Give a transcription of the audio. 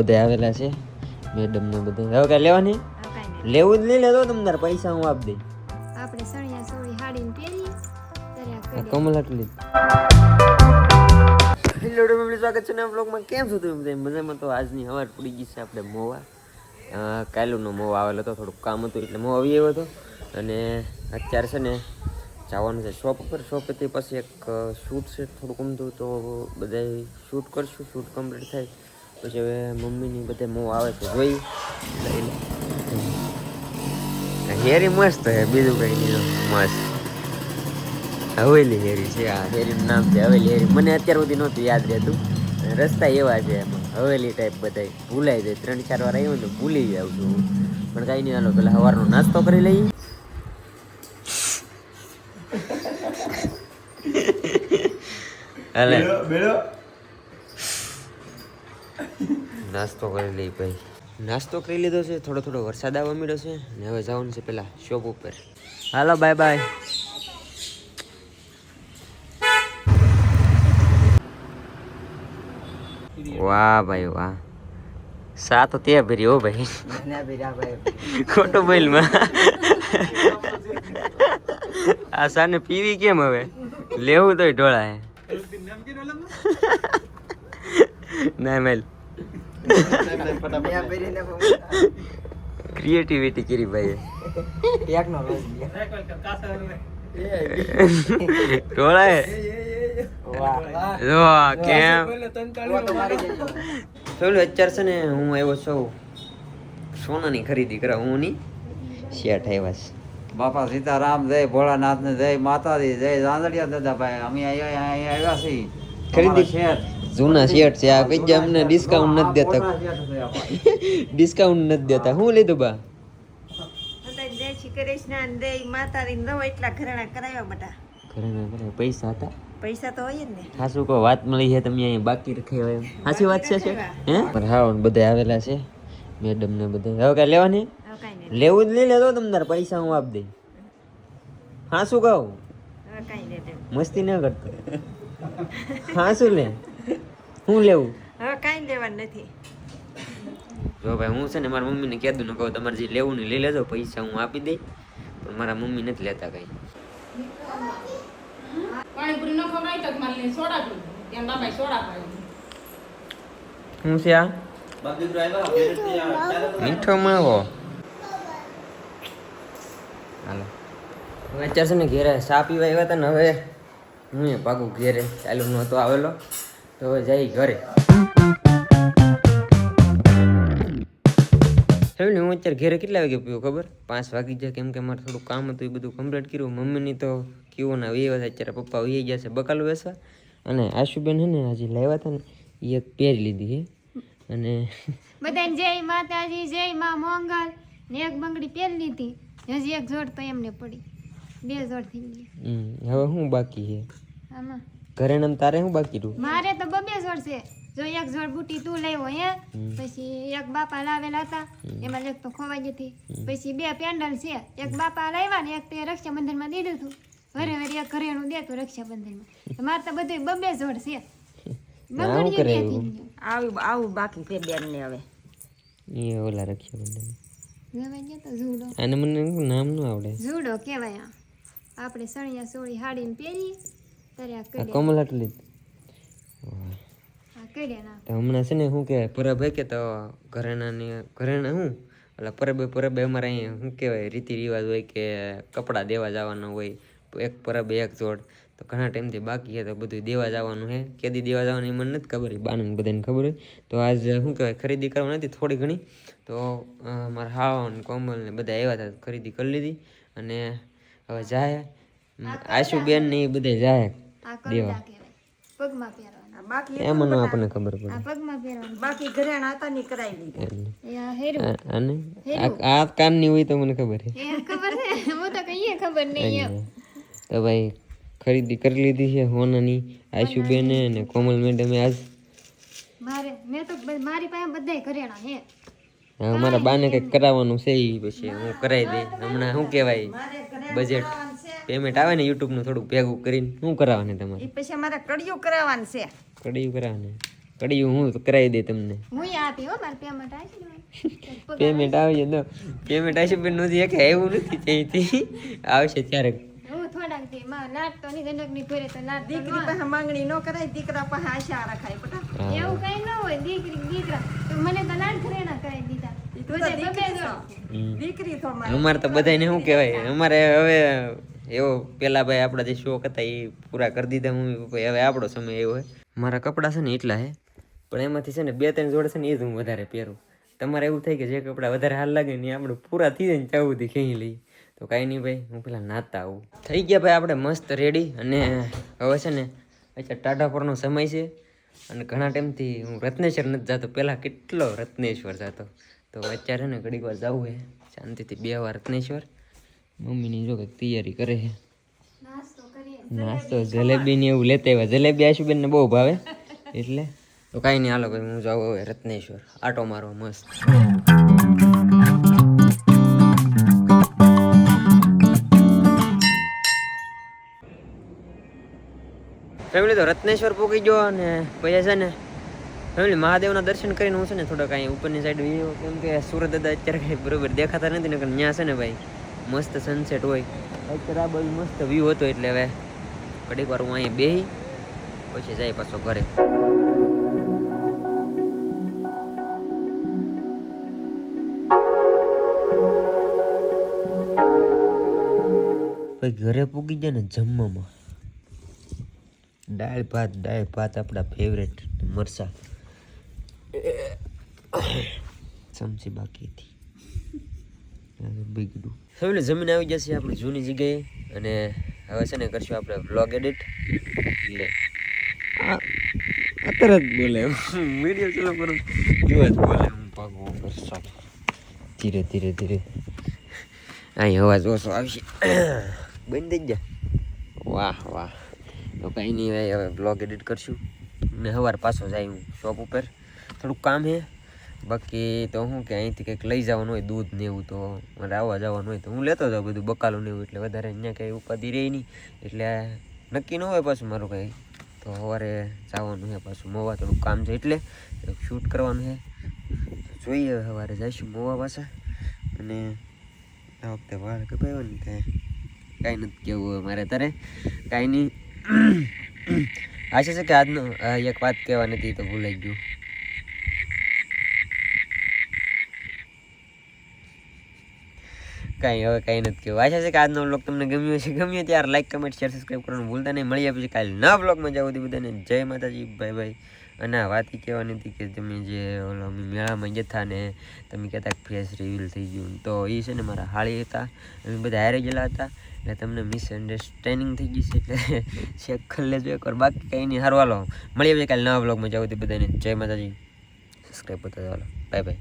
બધા આવેલા છે મેડમ ને બધા. હવે કઈ લેવાની લેવું જ લઈ લેતો તમને પૈસા હું આપી દઈ. આપણે સણિયા સોળી હાડીને પહેરી ત્યારે કમલ આટલી હેલો ફેમિલી, સ્વાગત છે નવા બ્લોગમાં. કેમ છો તમે? મજામાં? તો આજની સવાર પડી ગઈ છે આપણે મોવા. કાલુનો મોવા આવેલો હતો, થોડુંક કામ હતું એટલે મોવા આવી આવ્યો હતો. અને અત્યારે છે ને જવાનું છે શોપ ઉપર. શોપેથી પછી એક શૂટ છે થોડુંક ઊમતું, તો બધા શૂટ કરશું. શૂટ કમ્પ્લીટ થાય પછી હવે મમ્મીની બધા મોવા આવે છે જોઈ હેરી મસ્ત છે, બીજું કઈ નહીં, મસ્ત હવેલી હેરી છે. આ હેરીનું નામ છે હવેલી હેરી. મને અત્યાર સુધી નહોતું યાદ રહેતું. રસ્તા એવા છે એમાં હવેલી ટાઈપ બધા ભૂલાઈ જાય. 3-4 વાર આવ્યું ને ભૂલી જાઉં છું હું. પણ કાંઈ નહીં, હાલો પેલા સવારનો નાસ્તો કરી લઈએ. હાલે નાસ્તો કરી લઈ ભાઈ. નાસ્તો કરી લીધો છે, થોડો થોડો વરસાદ આવવા માંડ્યો છે ને હવે જવાનું છે પેલા શોપ ઉપર. હાલો બાય બાય. વાહ ભાઈ વાહ, સા તો તે ભરી હો ભાઈ, ખોટું બોલમાં. આ સાને પીવી કેમ હવે? લેવું તોય ઢોળા હે ના મેલ. ક્રિએટિવિટી કરી ભાઈ, ઢોળા હે કેમ? અત્યારે છે ને હું આવ્યો છું સોનાની ખરીદી કરવા. હું ની શેઠ આવ્યા છે. બાપા સીતારામ, જય ભોળાનાથ ને જય માતાજી, જય રાંદડિયા દાદાભાઈ. અમે આવ્યા છીએ ખરીદી શેઠ, જૂના શેઠ છે. આ કઈ અમને ડિસ્કાઉન્ટ નથી દેતા. ડિસ્કાઉન્ટ નથી દેતા. શું લીધું બા? જય શ્રી કૃષ્ણ, જય માતાજી. નવો એટલા ઘરેણા કરાવ્યા બધા. ઘરેણા પૈસા હતા? પૈસા તો હોય જ ને. હાસુ કો વાત મળી છે તમે અહીં બાકી રખાય એમ. હાસી વાત છે હે? પણ હા બધા આવેલા છે મેડમ ને બધા. હવે કઈ લેવાની લેવું જ લઈ લેતો તમને પૈસા હું આપી દઈ. હા શું કહું? મસ્તી ના કરતો. હા શું લે? હું લેવું? હવે કાઈ લેવાનું નથી. જો ભાઈ હું છે ને મારા મમ્મીને કીધું ને કહું તમારે જે લેવું ને લઈ લેજો, પૈસા હું આપી દઈ. પણ મારા મમ્મી નથી લેતા કઈ. પાણીપુરી નો ખવડાય તો મારે સોડા પી એમ બાબાએ સોડા પાડી. શું છે આ? મીઠો માવો. હાલો હવે અત્યારે છે ને ઘેરે ચા પીવા આવ્યા હતા ને હવે હું ભાગું ઘેરે. ચાલુ નહોતો આવેલો તો હવે જઈ ઘરે. હું અત્યારે ઘેરે કેટલા વાગે પીવું ખબર? 5 વાગી જાય. કેમ કે મારે થોડું કામ હતું, એ બધું કમ્પ્લીટ કર્યું. મમ્મીની તો કેવું ના વે અત્યારે પપ્પા વહી ગયા છે બકાલું બેસવા. અને આશુબેન છે ને હજી લાવ્યા હતા ને એ એક પહેરી લીધી છે. અને બધાને જય માતાજી, જય માં મોંગલ ને એક બંગડી પહેરી લીધી. હજી એક જોડ તો એમને પડી, 2 જોડ થઈ ગયા. હવે શું બાકી છે આમાં? ઘરે ને તારે શું બાકી રહ્યું? મારે તો 2 જોડ છે. જો એક જોડ બુટી તું લાવ્યો હે, પછી એક બાપા લાવેલા હતા એમાં એક તો ખોવાઈ ગઈ હતી. પછી 2 પેન્ડલ છે, એક બાપા લાવ્યા ને એક તે રક્ષાબંધન માં દીધું હતું. ઘરે ઘરે એક ઘરેણું દેતું રક્ષાબંધન માં. મારે તો બધું 2 જોડ છે. આવું બાકી છે બેન ને. હવે એ ઓલા રક્ષાબંધન લેવાઈ ગયો તો જુડો. અને મને નામ ન આવડે. જુડો કહેવાય. આપણે સણિયા સોળી હાડીને પહેરી ત્યારે આ કડે. કમલ આટલી આ કડે ના તો હમણાં છે ને શું કે પરબ કે તો ઘરેણા શું એટલે પરબે અમારે અહીંયા શું કહેવાય રીતિ રિવાજ હોય કે કપડાં દેવા જવાના હોય. એક પરબે એક જોડ તો ઘણા ટાઈમથી બાકી છે તો બધું દેવા જવાનું છે. કેદી દેવા જવાનું એ મને નથી ખબર, બાને બધાને ખબર હોય. તો આજ શું કહેવાય ખરીદી કરવા નથી થોડી ઘણી. તો મારા હાવ ને કોમલ ને બધા આવ્યા હતા, ખરીદી કરી લીધી. અને હવે જાય આશુબેન ને એ બધા જાય દેવા. પગમાં પહેરવાના બાકી એમાં આપણને ખબર પડે. આ પગમાં પહેરવાના બાકી ઘરેણા હતા ની કરાવી લીધા. એ આ હેરું અને આ કાનની હોય તો મને ખબર છે. એ ખબર છે, હું તો કઈએ ખબર નહીં એમ. તો ભાઈ ખરીદી કરી લીધી છે હોનાની આશુબેને અને કોમલ મેડમે. આજ મેં તો મારી પાસે બધાય ઘરેણા હે. હવે મારા બાને કંઈક કરાવવાનું છે એ પછી હું કરાવી દઈ. હમણાં શું કહેવાય બજેટ પેમેન્ટ આવે ને યુટ્યુબનું થોડુંક ભેગું કરીને શું કરાવવાનું તમારે? એ પછી અમારે કડિયું કરાવવાનું છે. કડિયું કરાવવાનું? કડિયું હું તો કરાવી દે તમને હું આપી હો મારે પેમેન્ટ આવી પેમેન્ટ આવી જાય પેમેન્ટ આવશે પણ નથી કે એવું નથી ત્યાંથી આવશે ત્યારે હું થોડાક દી માં લાટ તો નહીં જનક ની ફેરે તો લાટ દીકરી પાસે માંગણી ન કરાય, દીકરા પાસે આશા રખાય બેટા. એવું કઈ ન હોય દીકરા તો મને તો લાટ ઘરેણા કરાવી દીધા ઈ તો બધે દીકરી બબે છો. દીકરી તો મારી. અમારે તો બધાને શું કહેવાય અમારે હવે એવો પેલા ભાઈ આપણા જે શોખ હતા એ પૂરા કરી દીધા મમ્મી પપ્પાએ. હવે આપણો સમય એવો હોય. મારા કપડાં છે ને એટલા હે પણ એમાંથી છે ને 2-3 જોડ છે ને એ જ હું વધારે પહેરું. તમારે એવું થાય કે જે કપડાં વધારે હાલ લાગે ને એ આપણે પૂરા થઈ જાય ને ત્યાં સુધી ખેંચી લઈએ. તો કાંઈ નહીં ભાઈ, હું પેલા નાતા આવું. થઈ ગયા ભાઈ આપણે મસ્ત રેડી. અને હવે છે ને અત્યારે ટાઢા પરનો સમય છે અને ઘણા ટાઈમથી હું રત્નેશ્વર નથી જતો. પહેલાં કેટલો રત્નેશ્વર જતો, તો અત્યારે ને ઘડીક વાર જવું છે શાંતિથી 2 વાર રત્નેશ્વર. મમ્મીની જો કંઈક તૈયારી કરે છે, નાસ્તો કરીએ નાસ્તો જલેબી ને એવું લેતા આવ્યા. જલેબી આશુબેન ને બહુ ભાવે એટલે. તો કાંઈ નહીં, હાલો ભાઈ હું જાઉં હવે રત્નેશ્વર આટો મારવા મસ્ત. ફેમિલી તો રત્નેશ્વર પૂકી ગયો અને પછી છે ને ફેમિલી મહાદેવના દર્શન કરીને હું છે ને થોડોક અહીં ઉપરની સાઈડ વ્યૂ, કેમ કે સુરત દાદા અત્યારે કંઈ બરોબર દેખાતા નથી ને, ત્યાં છે ને ભાઈ મસ્ત સનસેટ હોય. અત્યારે આ બાજુ મસ્ત વ્યૂ હતો એટલે હવે ઘડીક વાર હું અહીંયા બેહી પછી જાય પાછો ઘરે. પછી ઘરે પૂગી જાય ને જમવામાં દાળ ભાત આપણા ફેવરેટ મરસા ચમચી બાકી હતી બીગડું. હવે જમીન આવી જશે આપણી જૂની જગ્યાએ અને હવે છે ને કરશું આપણે વ્લોગ એડિટ. એટલે તરત બોલે વિડીયો ચાલુ કરું એવા જ બોલે. હું ભાગવું કરશો ધીરે ધીરે અહીં અવાજ ઓછો આવશે. બંધ થઈ ગયા. વાહ તો કાંઈ નહીં ભાઈ, હવે બ્લોગ એડિટ કરશું ને સવાર પાછો જાય હું શોપ ઉપર. થોડુંક કામ છે બાકી તો હું કે અહીંથી કંઈક લઈ જવાનું હોય દૂધ ને એવું, તો મારે આવવા જવાનું હોય તો હું લેતો જાઉં બધું બકાલું ને એવું. એટલે વધારે અહીંયા કંઈ ઉપાધિ રહી નહીં, એટલે નક્કી ન હોય પાછું મારું કંઈ. તો સવારે જવાનું છે પાછું મોવા, થોડુંક કામ છે એટલે શૂટ કરવાનું છે. જોઈએ હવે સવારે જઈશું મોવા પાછા. અને આ વખતે વાળ કપાવવાની કાંઈ નથી કેવું હોય મારે તારે કાંઈ નહીં. આશા છે કે આજનો એક વાત કહેવાની હતી તો ભૂલાઈ ગયું. કાંઈ નથી કેવું. આશા છે કે આજનો વ્લોગ તમને ગમ્યો હશે. ગમ્યો ત્યારે લાઈક, કમેન્ટ, શેર, સબસ્ક્રાઈબ કરવાનું ભૂલતા નહીં. મળીએ પછી કાલે નવા વ્લોગમાં જાવ હતી બધાને જય માતાજી, બાય. અને આ વાત કહેવાની હતી કે તમે જે ઓલો અમે મેળામાં જતા ને તમે કહેતા કે ફેસ રિવીલ થઈ ગયું, તો એ છે ને મારા હાળી હતા, અમે બધા હારે ગયેલા હતા એટલે તમને મિસઅન્ડરસ્ટેન્ડિંગ થઈ ગઈ છે એટલે ચેક કરી લેજો એકવાર. બાકી કંઈ નહીં, હારું હાલો મળીએ પછી કાલે નવા વ્લોગમાં જાવ હતી બધાને જય માતાજી. સબસ્ક્રાઈબ કરતા ચાલો, બાય.